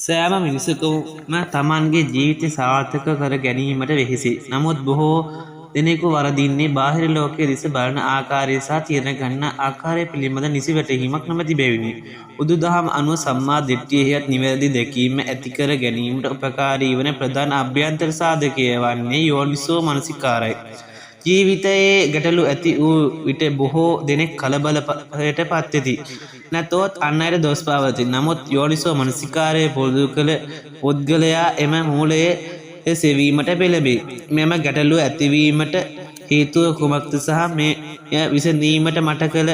සෑම මිනිසකුම තමන්ගේ ජීවිතය සාර්ථක කර ගැනීමට වෙහිසි. නමුත් බොහෝ දෙනෙකු වරදින්නේ බාහිර ලෝකයේ දෙස බලන ආකාරය සහ තීරණ ගන්න ආකාරය පිළිබඳ නිසි වැටහීමක් නොමැති බැවිනි. බුදුදහම අනුව සම්මා දිට්ඨිය හේත් නිවැරදි දැකීම ඇති කර ගැනීමට උපකාරී වන ප්‍රධාන අභ්‍යන්තර සාධකය වන්නේ යෝනිසෝ මනසිකාරයි. ජීවිතයේ ගැටලු ඇති වූ විට බොහෝ දෙනෙක් කලබලයට පත්වෙති. නැතොත් අන් අයට දොස් පවති. නමුත් යෝනිසෝ මනසිකාරය පුරුදු කළ පුද්ගලයා එම මූලයේ සෙවීමට පෙළඹේ. මෙම ගැටලු ඇතිවීමට හේතුව කුමක්ද සහ මෙය විසඳීමට මට කළ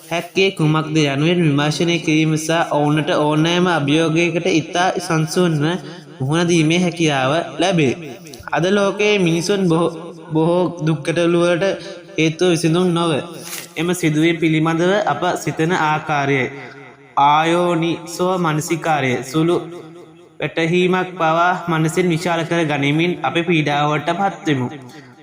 හැක්කේ කුමක්ද යනුවෙන් විමර්ශනය කිරීම සහ ඔවුනට ඕනෑම අභියෝගයකට ඉතා සංසුන්ව මුහුණ දීමේ හැකියාව ලැබේ. අද ලෝකයේ මිනිසුන් බොහෝ දුක්කටලුවට හේතුව විසිඳුම් නොව. එම සිදුවීම් පිළිබඳව අප සිතන ආකාරයයි. ආයෝනිසෝ මනසිකාරය සුළු වැටහීමක් පවා මනසින් විශාල කර ගනිමින් අපි පීඩාවට පත්වෙමු.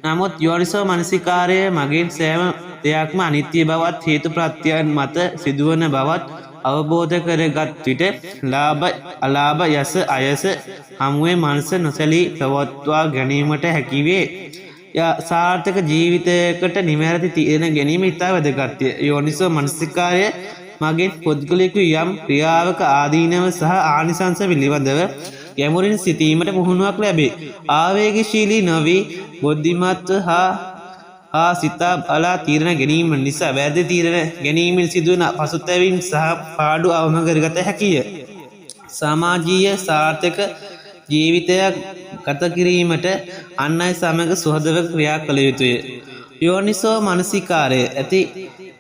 නමුත් යෝනිසෝ මනසිකාරය මගින් සෑම දෙයක්ම අනිත්‍ය බවත් හේතු ප්‍රත්‍යයන් මත සිදුවන බවත් අවබෝධ කරගත් විට ලාභ අලාභ යස අයස හමුවේ මනස නොසැලී ප්‍රවත්වා ගැනීමට හැකිවේ. සාර්ථක ජීවිතයකට නිවැරදි තීරණ ගැනීම ඉතා වැදගත්ය. යෝනිසෝ මනසිකාරය මගින් පුද්ගලයෙකු යම් ක්‍රියාවක ආදීනව සහ ආනිසංස පිළිබඳව ගැඹුරින් සිතීමට පුහුණුවක් ලැබේ. ආවේගශීලී නොවී බුද්ධිමත්ව හා සිතා බලා තීරණ ගැනීම නිසා වැරදි තීරණ ගැනීමෙන් සිදුවන පසුතැවීම් සහ පාඩු අවම කරගත හැකිය. සමාජීය සාර්ථක ජීවිතයක් ගත කිරීමට අන් අය සමග සුහදව ක්‍රියා කළ යුතුය. යෝනිසෝ මනසිකාරය ඇති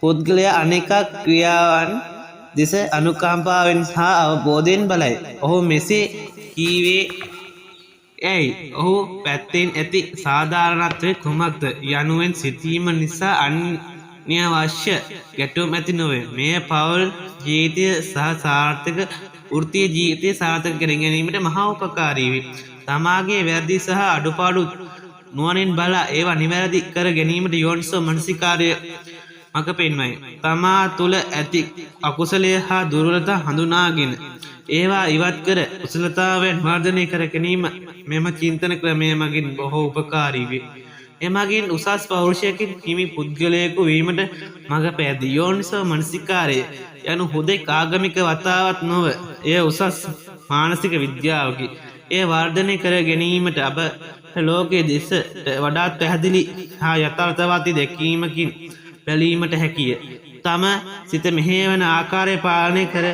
පුද්ගලයා අනෙක ක්‍රියාවන් දෙස අනුකම්පාවෙන් සහ අවබෝධයෙන් බලයි. ඔහු මෙසේ කීවේ ඇයි ඔහු පැත්තෙන් ඇති සාධාරණත්වය කුමක්ද යනුවෙන් සිතීම නිසා අන්‍යවශ්‍ය ගැටුම් ඇති නොවේ. මෙය පවුල් ජීවිතය සහ සාර්ථක වෘත්තීය ජීවිතය සාර්ථක කර ගැනීමට මහා උපකාරී වේ. තමාගේ වැරදි සහ අඩුපාඩු නුවණින් බලා ඒවා නිවැරදි කර ගැනීමට යෝනිසෝ මනසිකාරය මඟ පෙන්වයි. තමා තුළ ඇති අකුසලය හා දුර්වලතා හඳුනාගෙන ඒවා ඉවත් කර කුසලතාවයන් වර්ධනය කර ගැනීම මෙම චින්තන ක්‍රමය මගින් බොහෝ උපකාරී වේ. එමගින් උසස් පෞරුෂයකින් හිමි පුද්ගලයෙකු වීමට මඟ පැහැදී. යෝනිසෝ මනසිකාරය යනු හුදෙක් ආගමික වතාවත් නොව එය උසස් මානසික විද්‍යාවකි. එය වර්ධනය කර ගැනීමට අප ලෝකයේ දෙසට වඩාත් පැහැදිලි හා යථාර්ථවාදී දැකීමකින් බැලීමට හැකිය. තම සිත මෙහෙයවන ආකාරය පාලනය කර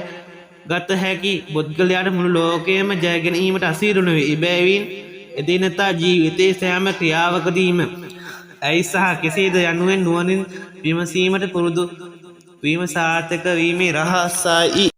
ගත හැකි පුද්ගලයාට මුළු ලෝකයම ජය ගැනීමට අසීරු නොවේ. එබැවින් එදිනෙදා ජීවිතයේ සෑම ක්‍රියාවකදීම ඇයි සහ කෙසේද යනුවෙන් නුවණින් විමසීමට පුරුදු වීම සාර්ථක වීමේ රහසයි.